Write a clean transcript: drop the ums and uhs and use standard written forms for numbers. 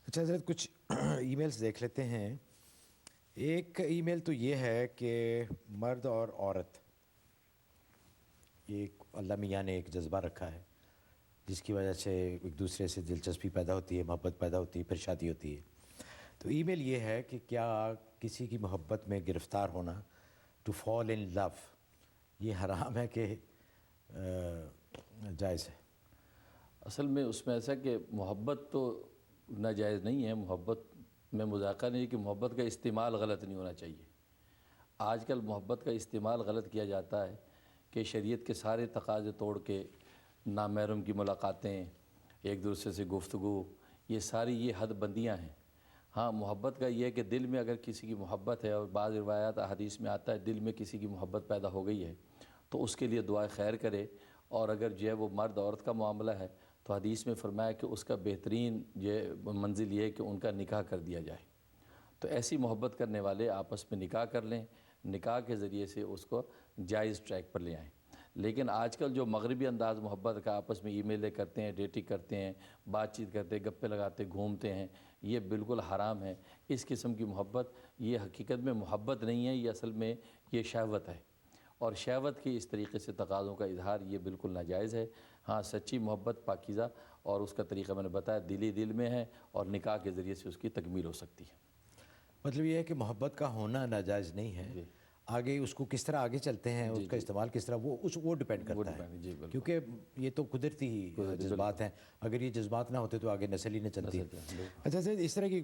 اچھا حضرت کچھ ای میلز دیکھ لیتے ہیں. ایک ای میل تو یہ ہے کہ مرد اور عورت، یہ اللہ میاں نے ایک جذبہ رکھا ہے جس کی وجہ سے ایک دوسرے سے دلچسپی پیدا ہوتی ہے، محبت پیدا ہوتی ہے، پھر شادی ہوتی ہے. تو ای میل یہ ہے کہ کیا کسی کی محبت میں گرفتار ہونا، ٹو فال ان لو، یہ حرام ہے کہ جائز ہے؟ اصل میں اس میں ایسا کہ محبت تو ناجائز نہیں ہے. محبت میں مذاکرہ نہیں ہے کہ محبت کا استعمال غلط نہیں ہونا چاہیے. آج کل محبت کا استعمال غلط کیا جاتا ہے کہ شریعت کے سارے تقاضے توڑ کے نامحرم کی ملاقاتیں، ایک دوسرے سے گفتگو، یہ ساری یہ حد بندیاں ہیں. ہاں، محبت کا یہ ہے کہ دل میں اگر کسی کی محبت ہے، اور بعض روایات احادیث میں آتا ہے دل میں کسی کی محبت پیدا ہو گئی ہے تو اس کے لیے دعائے خیر کرے. اور اگر جو ہے وہ مرد عورت کا معاملہ ہے تو حدیث میں فرمایا کہ اس کا بہترین منزل یہ ہے کہ ان کا نکاح کر دیا جائے. تو ایسی محبت کرنے والے آپس میں نکاح کر لیں، نکاح کے ذریعے سے اس کو جائز ٹریک پر لے آئیں. لیکن آج کل جو مغربی انداز محبت کا، آپس میں ای میلیں کرتے ہیں، ڈیٹنگ کرتے ہیں، بات چیت کرتے ہیں، گپے لگاتے گھومتے ہیں، یہ بالکل حرام ہے. اس قسم کی محبت یہ حقیقت میں محبت نہیں ہے، یہ اصل میں یہ شہوت ہے. اور شہوت کی اس طریقے سے تقاضوں کا اظہار یہ بالکل ناجائز ہے. ہاں، سچی محبت پاکیزہ اور اس کا طریقہ میں نے بتایا دلی دل میں ہے، اور نکاح کے ذریعے سے اس کی تکمیل ہو سکتی ہے. مطلب یہ ہے کہ محبت کا ہونا ناجائز نہیں ہے، جی آگے اس کو کس طرح آگے چلتے ہیں، جی اس کا جی استعمال کس طرح، وہ ڈیپینڈ وہ کرتا ہے. ڈیپینڈ، جی بالکل. کیونکہ یہ تو قدرتی ہی بالکل جذبات ہیں، اگر یہ جذبات نہ ہوتے تو آگے نسل ہی نہ چلتی. بالکل. اچھا سر، اس طرح کی